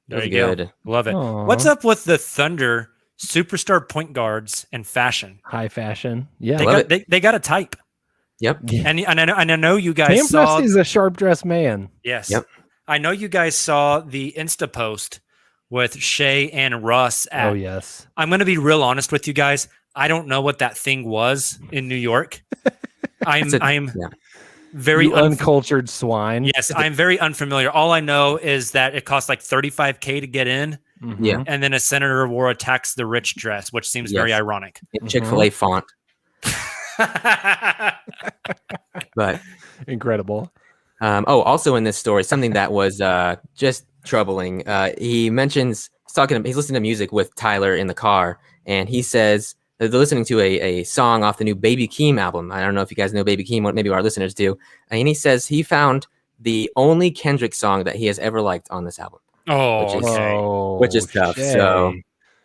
There Feels you good. go. Love it. Aw. What's up with the Thunder superstar point guards and fashion? High fashion. Yeah. Love They got a type. Yep. And I know you guys Cam saw. Presti's a sharp dressed man. Yes. Yep. I know you guys saw the Insta post with Shea and Russ at. Oh yes. I'm going to be real honest with you guys. I don't know what that thing was in New York. I'm very You uncultured swine. Yes, I'm very unfamiliar. All I know is that it costs like $35K to get in, Mhm. Yeah. and then a senator wore a tax the rich dress, which seems very Yes. ironic. Chick-fil-A font. But Incredible. also in this story, something that was just troubling. He mentions he's listening to music with Tyler in the car, and he says they're listening to a song off the new Baby Keem album. I don't know if you guys know Baby Keem, maybe our listeners do. And he says he found the only Kendrick song that he has ever liked on this album, Oh, Which is- okay. which is tough. Shay. So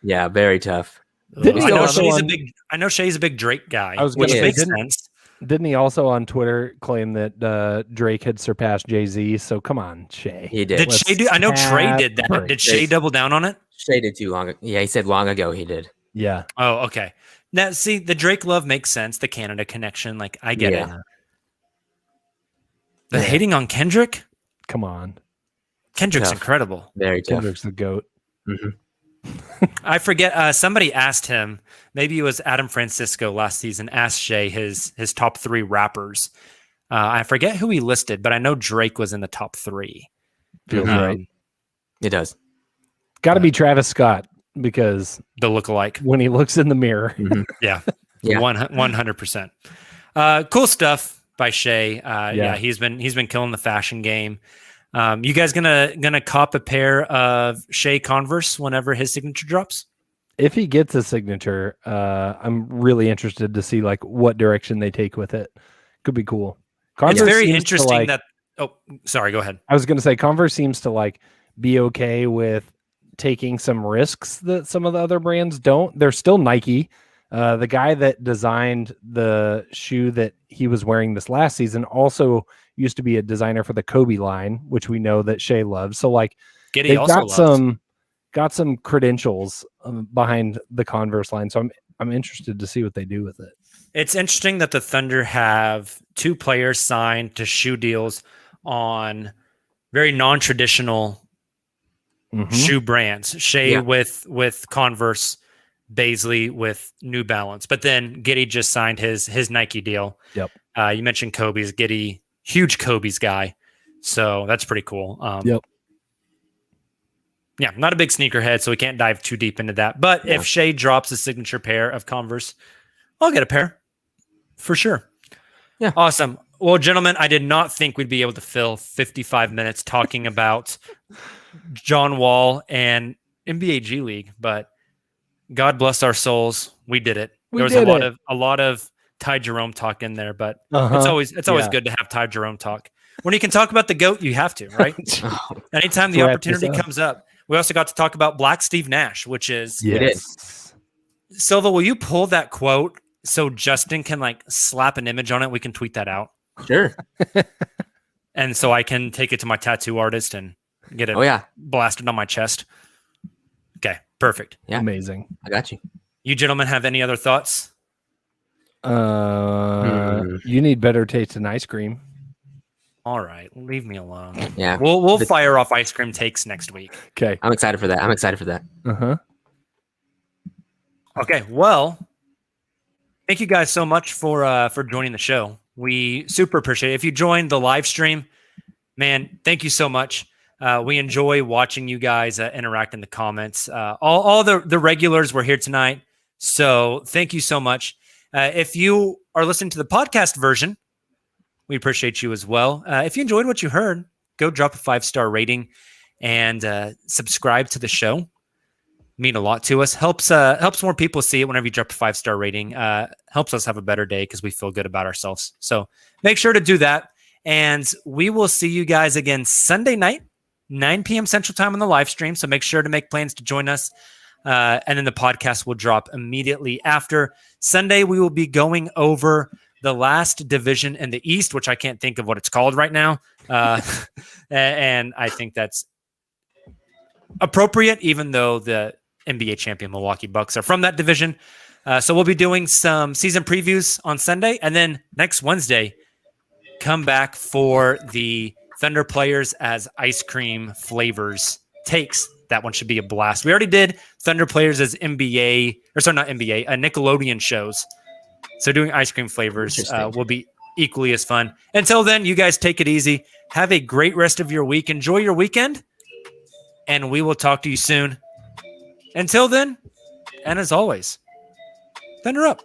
yeah, very tough. Didn't I he know also Shay's on- a big. I know Shay's a big Drake guy, I was which gonna say, makes didn't- sense. Didn't he also on Twitter claim that Drake had surpassed Jay-Z? So come on, Shay. He did. Did Shay do? I know Trey have did that. break. Did Shay double down on it? Shay did too long. Yeah, he said long ago he did. Yeah. Oh, okay. Now, see, the Drake love makes sense. The Canada connection, like I get it. Yeah. The hating on Kendrick. Come on. Kendrick's Tough. incredible. Very tough. Kendrick's the GOAT. I forget. Somebody asked him. Maybe it was Adam Francisco last season. Asked Shay his top 3 rappers. I forget who he listed, but I know Drake was in the top 3. Feels Mhm. right. It does. Got to be Travis Scott because The lookalike. when he looks in the mirror, Yeah. Yeah. 100%. Cool stuff by Shay. Yeah, he's been killing the fashion game. You guys gonna cop a pair of Shay Converse whenever his signature drops? if he gets a signature, I'm really interested to see like what direction they take with it. Could be cool. It's very seems to, interesting like- that. Oh, sorry. Go ahead. I was going to say Converse seems to like be okay with taking some risks that some of the other brands don't. They're still Nike. The guy that designed the shoe that he was wearing this last season also used to be a designer for the Kobe line, which we know that Shea loves. So like Giddy they've also got some credentials behind the Converse line. So I'm interested to see what they do with it. It's interesting that the Thunder have 2 players signed to shoe deals on very non-traditional shoe brands. Shea Yeah. with Converse, Baisley with New Balance. But then Giddy just signed his Nike deal. Yep. You mentioned Kobe's. Giddy, huge Kobe's guy. So that's pretty cool. Yep. Yeah, not a big sneakerhead, so we can't dive too deep into that. But Yeah. if Shea drops a signature pair of Converse, I'll get a pair for sure. Yeah. Awesome. Well, gentlemen, I did not think we'd be able to fill 55 minutes talking about John Wall and NBA G League, but God bless our souls, we did it. We There was did a lot of Ty Jerome talk in there, but Uh-huh. it's always Yeah. good to have Ty Jerome talk. When you can talk about the GOAT, you have to, right? Anytime the Wrap this opportunity up. comes up. We also got to talk about Black Steve Nash, which is Yes. Silva. Will you pull that quote so Justin can like slap an image on it? We can tweet that out. Sure. And so I can take it to my tattoo artist and get it Oh yeah. blasted on my chest. Okay, perfect. Yeah. Amazing. I got you. You gentlemen have any other thoughts? You need better taste in ice cream. All right, leave me alone. Yeah. We'll fire off ice cream takes next week. Okay. I'm excited for that. Uh-huh. Okay, well, thank you guys so much for joining the show. We super appreciate it. If you joined the live stream, man, thank you so much. We enjoy watching you guys interact in the comments. All the regulars were here tonight, so thank you so much. If you are listening to the podcast version, we appreciate you as well. If you enjoyed what you heard, go drop a 5-star rating and subscribe to the show. Mean a lot to us. Helps more people see it whenever you drop a 5-star rating. Helps us have a better day because we feel good about ourselves. So make sure to do that. And we will see you guys again Sunday night, 9 p.m. Central Time on the live stream. So make sure to make plans to join us. And then the podcast will drop immediately after. Sunday, we will be going over the last division in the East, which I can't think of what it's called right now. And I think that's appropriate, even though the NBA champion Milwaukee Bucks are from that division. So we'll be doing some season previews on Sunday. And then next Wednesday, come back for the Thunder players as ice cream flavors takes. That one should be a blast. We already did Thunder players as NBA, or sorry, not NBA, Nickelodeon shows. So doing ice cream flavors will be equally as fun. Until then, you guys take it easy. Have a great rest of your week. Enjoy your weekend. And we will talk to you soon. Until then, and as always, Thunder up.